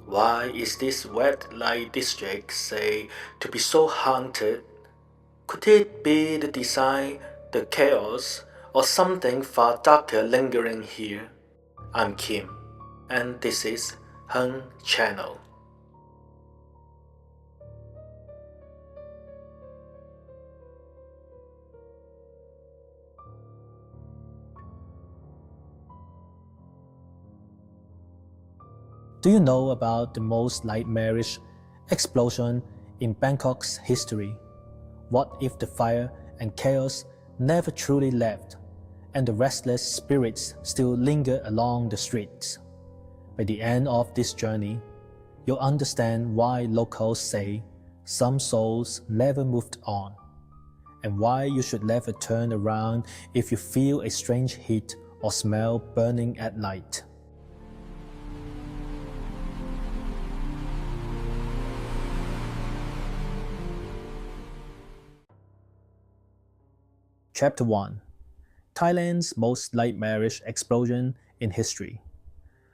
Why is this red light district said to be so haunted? Could it be the design, the chaos, or something far darker lingering here? I'm Kim, and this is Hung Channel. Do you know about the most nightmarish explosion in Bangkok's history? What if the fire and chaos never truly left, and the restless spirits still linger along the streets? By the end of this journey, you'll understand why locals say some souls never moved on, and why you should never turn around if you feel a strange heat or smell burning at night. Chapter 1: Thailand's most nightmarish explosion in history.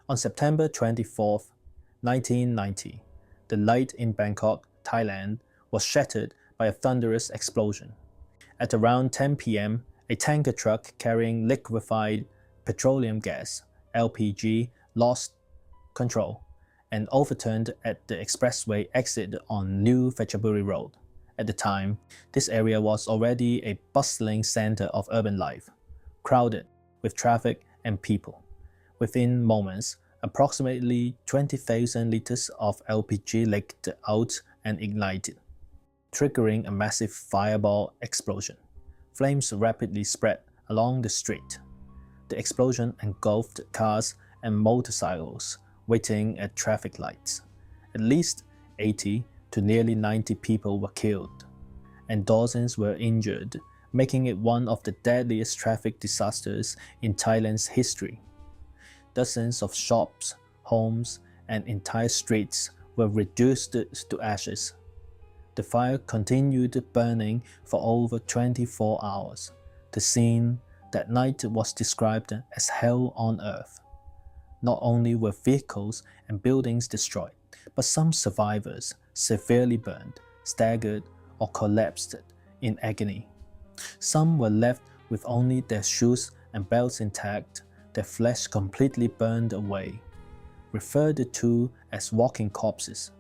On September 24, 1990, the light in Bangkok, Thailand, was shattered by a thunderous explosion. At around 10 p.m., a tanker truck carrying liquefied petroleum gas (LPG) lost control and overturned at the expressway exit on New Phetchaburi Road. At the time, this area was already a bustling center of urban life, crowded with traffic and people. Within moments, approximately 20,000 liters of LPG leaked out and ignited, triggering a massive fireball explosion. Flames rapidly spread along the street. The explosion engulfed cars and motorcycles waiting at traffic lights. At least 80 to nearly 90 people were killed, and dozens were injured, making it one of the deadliest traffic disasters in Thailand's history. Dozens of shops, homes, and entire streets were reduced to ashes. The fire continued burning for over 24 hours. The scene that night was described as hell on earth. Not only were vehicles and buildings destroyed, but some survivors severely burned, staggered, or collapsed in agony. Some were left with only their shoes and belts intact, their flesh completely burned away, referred to as walking corpses.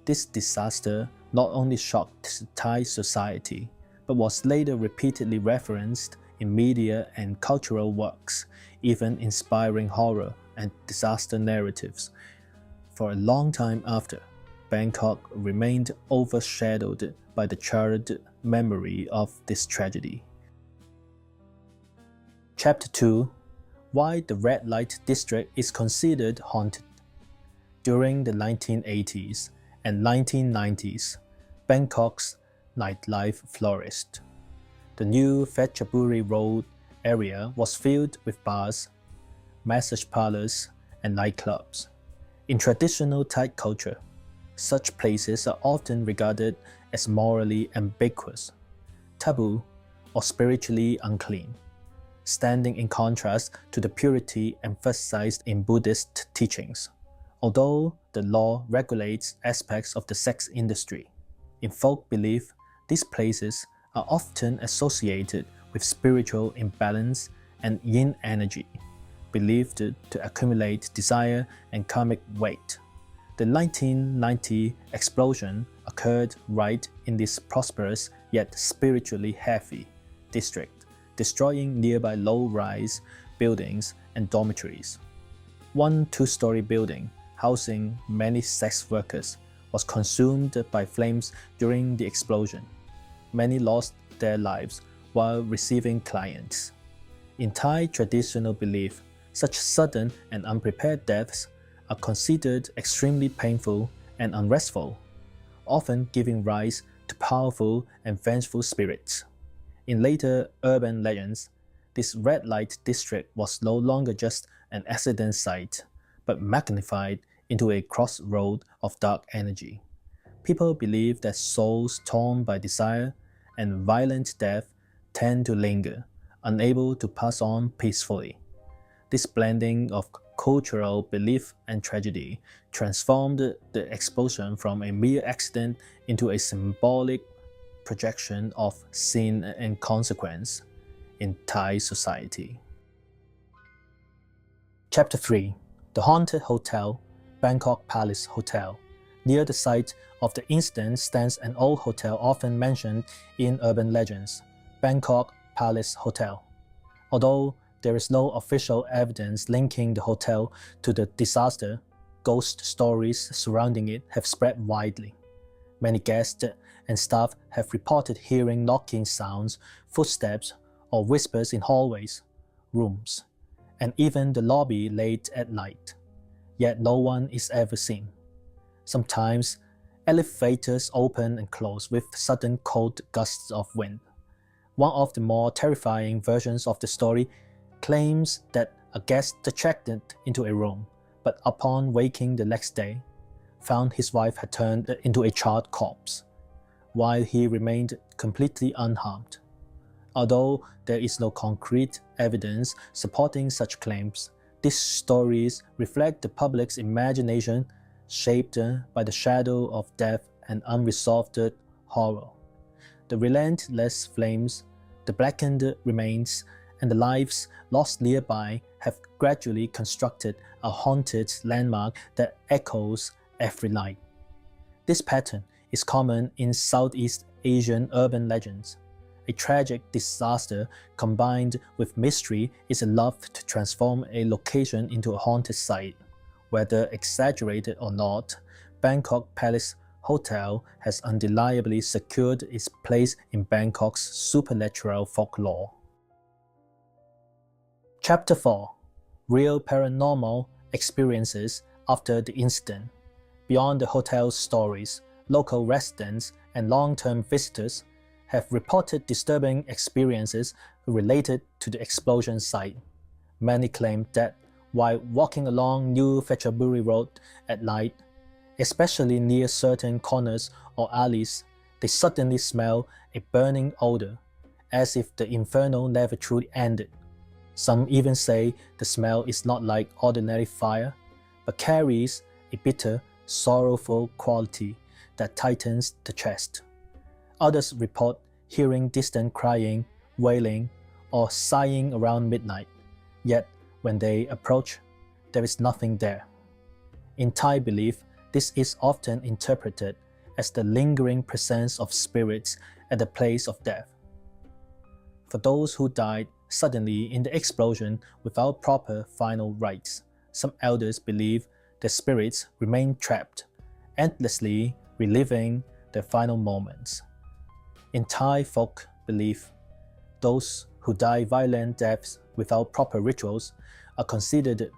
This disaster not only shocked Thai society, but was later repeatedly referenced in media and cultural works, even inspiring horror and disaster narratives. For a long time after, Bangkok remained overshadowed by the charred memory of this tragedy. Chapter 2: Why the Red Light District is considered haunted. During the 1980s and 1990s, Bangkok's nightlife flourished. The New Phetchaburi Road area was filled with bars, massage parlors, and nightclubs. In traditional Thai culture, such places are often regarded as morally ambiguous, taboo, or spiritually unclean, standing in contrast to the purity emphasized in Buddhist teachings. Although the law regulates aspects of the sex industry, in folk belief, these places are often associated with spiritual imbalance and yin energy, believed to accumulate desire and karmic weight. The 1990 explosion occurred right in this prosperous yet spiritually heavy district, destroying nearby low-rise buildings and dormitories. One two-story building housing many sex workers was consumed by flames during the explosion. Many lost their lives while receiving clients. In Thai traditional belief, such sudden and unprepared deaths are considered extremely painful and unrestful, often giving rise to powerful and vengeful spirits. In later urban legends, this red light district was no longer just an accident site, but magnified into a crossroad of dark energy. People believe that souls torn by desire and violent death tend to linger, unable to pass on peacefully. This blending of cultural belief and tragedy transformed the explosion from a mere accident into a symbolic projection of sin and consequence in Thai society. Chapter 3. The Haunted Hotel, Bangkok Palace Hotel. Near the site of the incident stands an old hotel often mentioned in urban legends, Bangkok Palace Hotel. Although there is no official evidence linking the hotel to the disaster, ghost stories surrounding it have spread widely. Many guests and staff have reported hearing knocking sounds, footsteps, or whispers in hallways, rooms, and even the lobby late at night. Yet no one is ever seen. Sometimes, elevators open and close with sudden cold gusts of wind. One of the more terrifying versions of the story claims that a guest checked into a room, but upon waking the next day, found his wife had turned into a charred corpse, while he remained completely unharmed. Although there is no concrete evidence supporting such claims, these stories reflect the public's imagination shaped by the shadow of death and unresolved horror. The relentless flames, the blackened remains, and the lives lost nearby have gradually constructed a haunted landmark that echoes every night. This pattern is common in Southeast Asian urban legends. A tragic disaster combined with mystery is enough to transform a location into a haunted site. Whether exaggerated or not, Bangkok Palace Hotel has undeniably secured its place in Bangkok's supernatural folklore. Chapter 4. Real Paranormal Experiences After the Incident. Beyond the hotel's stories, local residents and long-term visitors have reported disturbing experiences related to the explosion site. Many claim that while walking along New Phetchaburi Road at night, especially near certain corners or alleys, they suddenly smell a burning odor, as if the inferno never truly ended. Some even say the smell is not like ordinary fire, but carries a bitter, sorrowful quality that tightens the chest. Others report hearing distant crying, wailing, or sighing around midnight, yet when they approach, there is nothing there. In Thai belief, this is often interpreted as the lingering presence of spirits at the place of death. For those who died suddenly in the explosion without proper final rites, some elders believe their spirits remain trapped, endlessly reliving their final moments. In Thai folk belief, those who die violent deaths without proper rituals are considered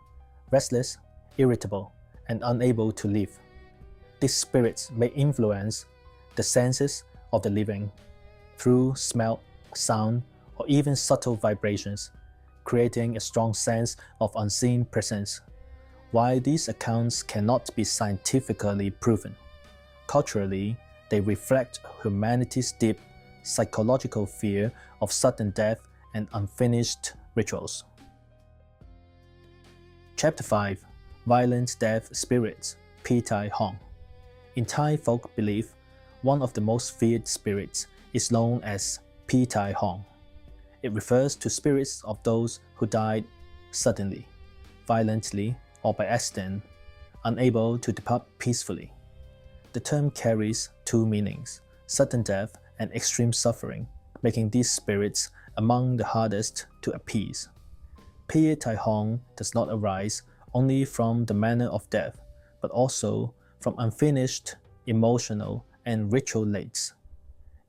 restless, irritable, and unable to live. These spirits may influence the senses of the living through smell, sound, or even subtle vibrations, creating a strong sense of unseen presence. While these accounts cannot be scientifically proven, culturally, they reflect humanity's deep psychological fear of sudden death and unfinished rituals. Chapter 5. Violent Death Spirits, Phi Tai Hong. In Thai folk belief, one of the most feared spirits is known as Phi Tai Hong. It refers to spirits of those who died suddenly, violently, or by accident, unable to depart peacefully. The term carries two meanings, sudden death and extreme suffering, making these spirits among the hardest to appease. Phi Tai Hong does not arise only from the manner of death, but also from unfinished emotional and ritual rites.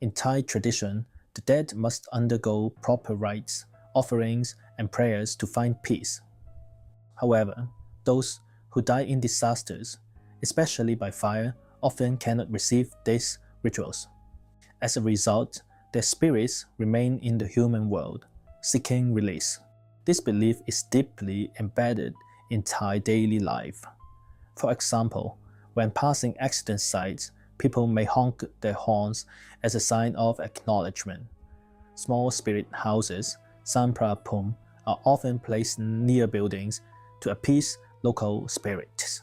In Thai tradition, the dead must undergo proper rites, offerings, and prayers to find peace. However, those who die in disasters, especially by fire, often cannot receive these rituals. As a result, their spirits remain in the human world, seeking release. This belief is deeply embedded in Thai daily life. For example, when passing accident sites, people may honk their horns as a sign of acknowledgement. Small spirit houses, sampra pum, are often placed near buildings to appease local spirits.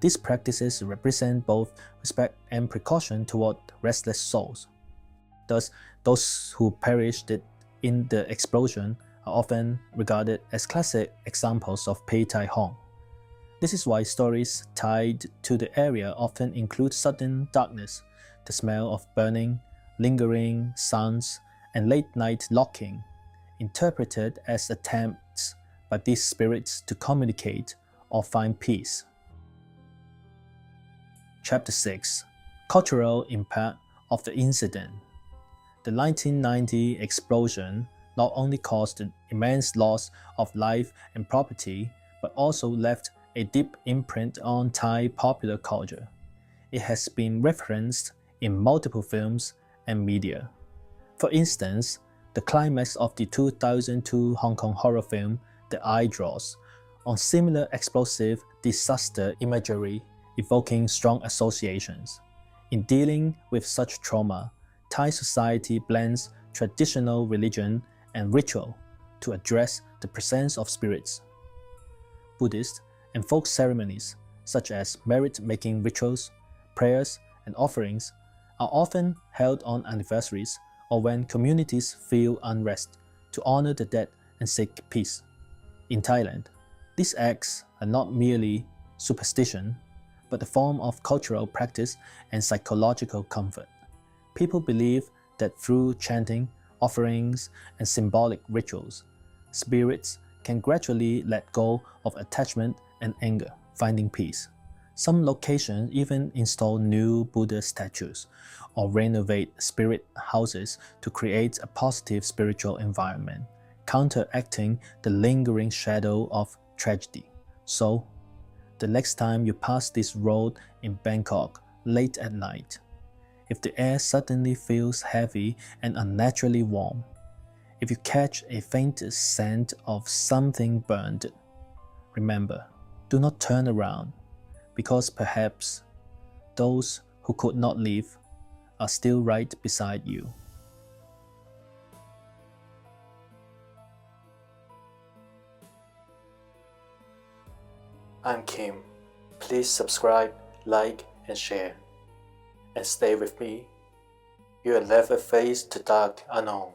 These practices represent both respect and precaution toward restless souls. Thus, those who perished in the explosion are often regarded as classic examples of Phi Tai Hong. This is why stories tied to the area often include sudden darkness, the smell of burning, lingering sounds, and late-night locking, interpreted as attempts by these spirits to communicate or find peace. Chapter 6: Cultural Impact of the Incident. The 1990 explosion not only caused an immense loss of life and property, but also left a deep imprint on Thai popular culture. It has been referenced in multiple films and media. For instance, the climax of the 2002 Hong Kong horror film The Eye draws on similar explosive disaster imagery, evoking strong associations. In dealing with such trauma, Thai society blends traditional religion and ritual to address the presence of spirits. Buddhist and folk ceremonies, such as merit-making rituals, prayers, and offerings, are often held on anniversaries or when communities feel unrest to honor the dead and seek peace. In Thailand, these acts are not merely superstition, but a form of cultural practice and psychological comfort. People believe that through chanting, offerings, and symbolic rituals, spirits can gradually let go of attachment and anger, finding peace. Some locations even install new Buddha statues or renovate spirit houses to create a positive spiritual environment, counteracting the lingering shadow of tragedy. So, the next time you pass this road in Bangkok late at night, if the air suddenly feels heavy and unnaturally warm, if you catch a faint scent of something burned, remember, do not turn around, because perhaps those who could not leave are still right beside you. I'm Kim. Please subscribe, like, and share. And stay with me. You have never faced the dark unknown.